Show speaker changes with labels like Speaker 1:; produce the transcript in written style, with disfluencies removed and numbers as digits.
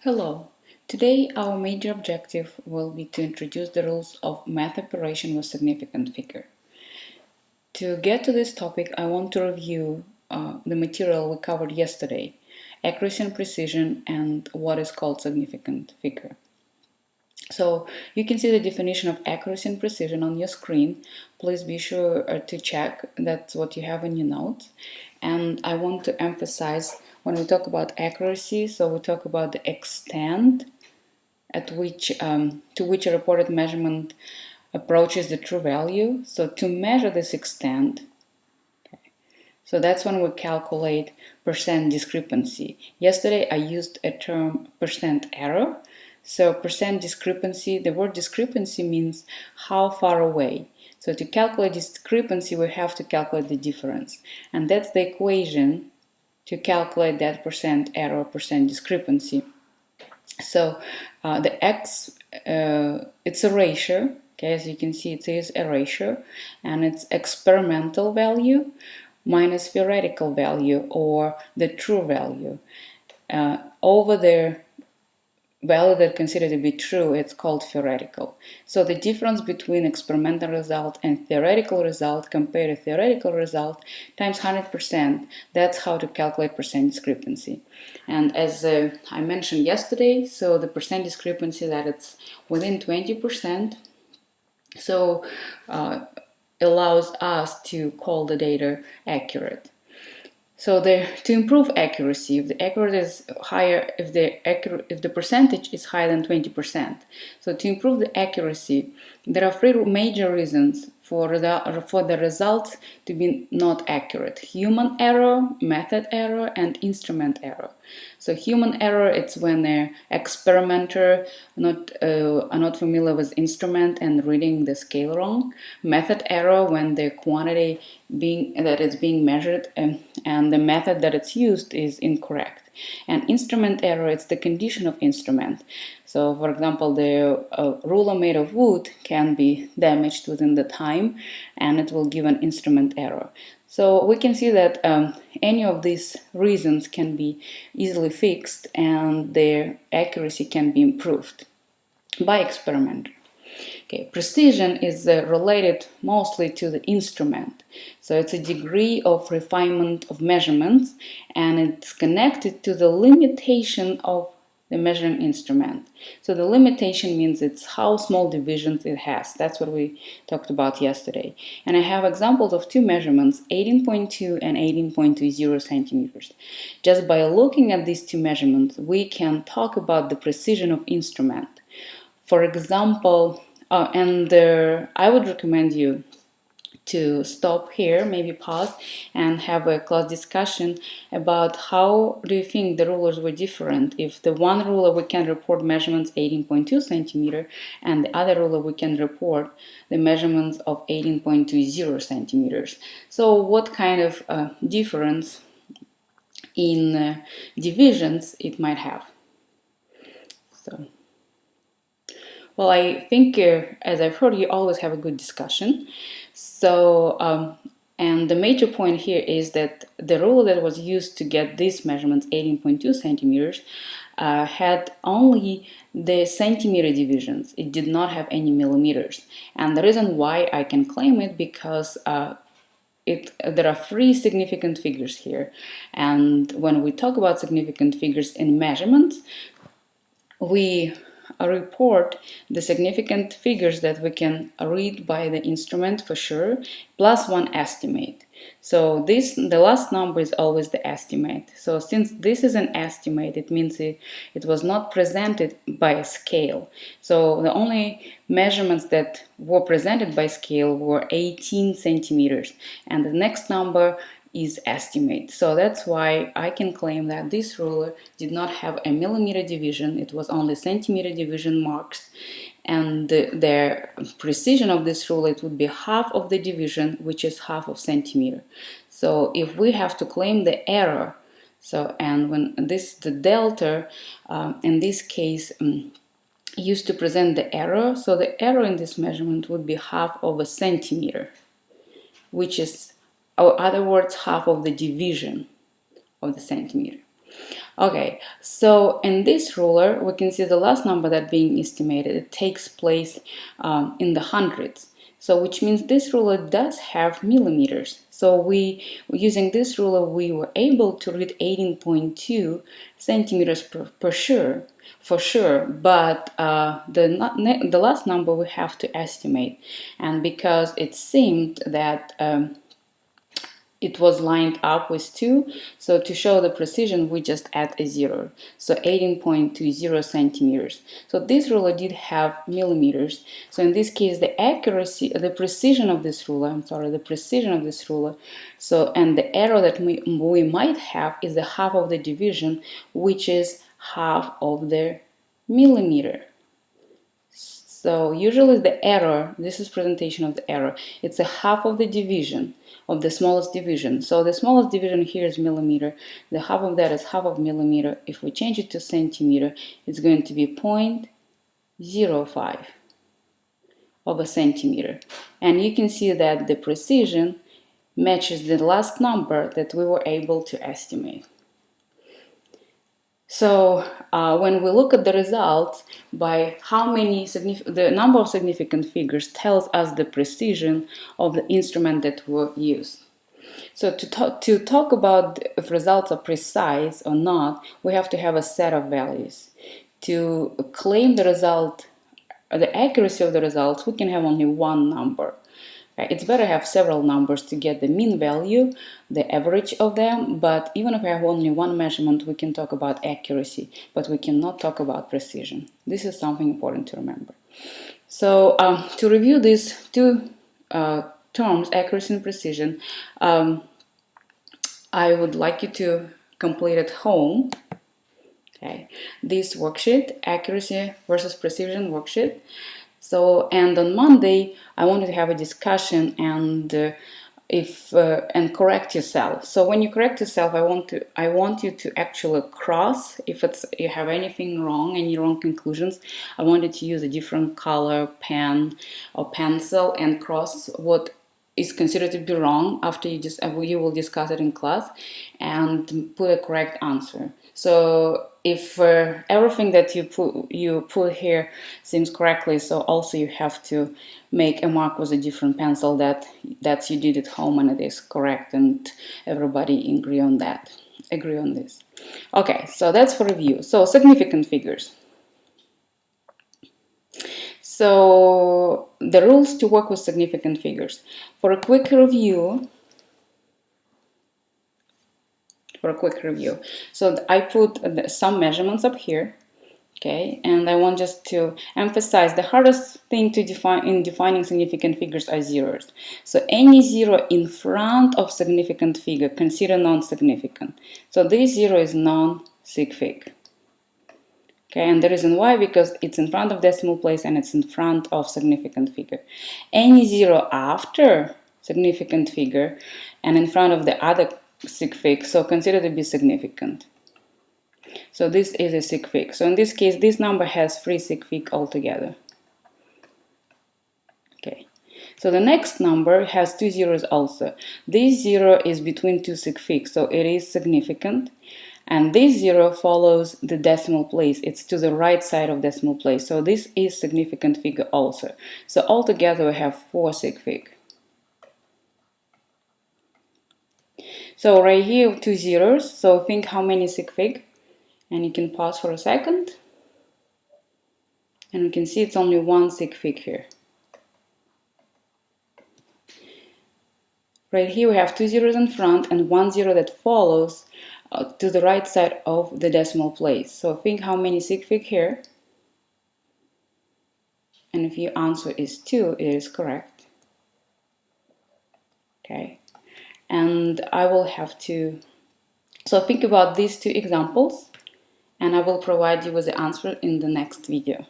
Speaker 1: Hello. Today our major objective will be to introduce the rules of math operation with significant figure. To get to this topic, I want to review the material we covered yesterday, accuracy and precision, and what is called significant figure. So you can see the definition of accuracy and precision on your screen. Please be sure to check that's what you have in your notes. And I want to emphasize when we talk about accuracy, so we talk about the extent at which to which a reported measurement approaches the true value. So to measure this extent, so that's when we calculate percent discrepancy. Yesterday I used a term percent error. So percent discrepancy, the word discrepancy means how far away. So to calculate discrepancy, we have to calculate the difference. And that's the equation to calculate that percent error, percent discrepancy. So the x, it's a ratio, okay, as you can see it is a ratio, and it's experimental value minus theoretical value, or the true value, over the value that considered to be true. It's called theoretical. So the difference between experimental result and theoretical result, compare to theoretical result, times 100%. That's how to calculate percent discrepancy. And as I mentioned yesterday, so the percent discrepancy that it's within 20%, so allows us to call the data accurate. So to improve accuracy, if the accuracy is higher, if the percentage is higher than 20%. So to improve the accuracy, there are three major reasons for the results to be not accurate: human error, method error, and instrument error. So human error, it's when the experimenter are not familiar with instrument and reading the scale wrong. Method error, when the quantity that is being measured and the method that it's used is incorrect. And instrument error, it's the condition of instrument. So for example, the ruler made of wood can be damaged within the time, and it will give an instrument error. So we can see that any of these reasons can be easily fixed, and their accuracy can be improved by experiment. Okay, precision is related mostly to the instrument. So it's a degree of refinement of measurements, and it's connected to the limitation of the measuring instrument. So the limitation means it's how small divisions it has. That's what we talked about yesterday. And I have examples of two measurements, 18.2 and 18.20 centimeters. Just by looking at these two measurements, we can talk about the precision of instrument. For example, I would recommend you to stop here, maybe pause, and have a class discussion about how do you think the rulers were different. If the one ruler we can report measurements 18.2 centimeter, and the other ruler we can report the measurements of 18.20 centimeters. So what kind of difference in divisions it might have. So. Well, I think, as I've heard, you always have a good discussion. So, and the major point here is that the ruler that was used to get these measurements, 18.2 centimeters, had only the centimeter divisions. It did not have any millimeters. And the reason why I can claim it, because there are three significant figures here. And when we talk about significant figures in measurements, we report the significant figures that we can read by the instrument for sure, plus one estimate. So the last number is always the estimate. So since this is an estimate, it means it was not presented by a scale. So the only measurements that were presented by scale were 18 centimeters, and the next number is estimate. So that's why I can claim that this ruler did not have a millimeter division. It was only centimeter division marks, and the precision of this ruler, it would be half of the division, which is half of centimeter. So if we have to claim the error, and when the delta in this case used to present the error, so the error in this measurement would be half of a centimeter, which is, or other words, half of the division of the centimeter. Okay, so in this ruler, we can see the last number that being estimated. It takes place in the hundreds. So which means this ruler does have millimeters. So using this ruler, we were able to read 18.2 centimeters for sure. But the last number we have to estimate, and because it seemed that it was lined up with 2, so to show the precision we just add a 0, so 18.20 centimeters. So this ruler did have millimeters, so in this case the precision of this ruler, so and the error that we might have is the half of the division, which is half of the millimeter. So usually the error, this is presentation of the error, it's a half of the division of the smallest division. So the smallest division here is millimeter, the half of that is half of millimeter. If we change it to centimeter, it's going to be 0.05 of a centimeter. And you can see that the precision matches the last number that we were able to estimate. So when we look at the results, by how many the number of significant figures tells us the precision of the instrument that we use. So to talk about if results are precise or not, we have to have a set of values. To claim the result, the accuracy of the results, we can have only one number. It's better to have several numbers to get the mean value, the average of them, but even if we have only one measurement, we can talk about accuracy, but we cannot talk about precision. This is something important to remember. So to review these two terms, accuracy and precision, I would like you to complete at home this worksheet, accuracy versus precision worksheet. So, and on Monday, I wanted to have a discussion and correct yourself. So when you correct yourself, I want you to actually cross if you have anything wrong, any wrong conclusions. I wanted to use a different color pen or pencil and cross what is considered to be wrong after you will discuss it in class and put a correct answer. So if everything that you put here seems correctly, so also you have to make a mark with a different pencil that you did at home and it is correct, and everybody agree on this. Okay, so that's for review. So significant figures. So the rules to work with significant figures. For a quick review, so I put some measurements up here, okay, and I want just to emphasize the hardest thing to define in defining significant figures are zeros. So any zero in front of significant figure, consider non-significant. So this zero is non-sig fig. Okay, and the reason why, because it's in front of decimal place and it's in front of significant figure. Any zero after significant figure and in front of the other sig fig, so consider to be significant. So this is a sig fig. So in this case, this number has 3 sig fig altogether. Okay. So the next number has 2 zeros also. This zero is between 2 sig figs, so it is significant. And this zero follows the decimal place. It's to the right side of decimal place. So this is significant figure also. So altogether we have 4 sig fig. So right here, 2 zeros. So think how many sig fig. And you can pause for a second. And you can see it's only 1 sig fig here. Right here we have 2 zeros in front and 1 zero that follows to the right side of the decimal place. So think how many sig fig here. And if your answer is 2, it is correct. Okay. And I will have to, so think about these two examples and I will provide you with the answer in the next video.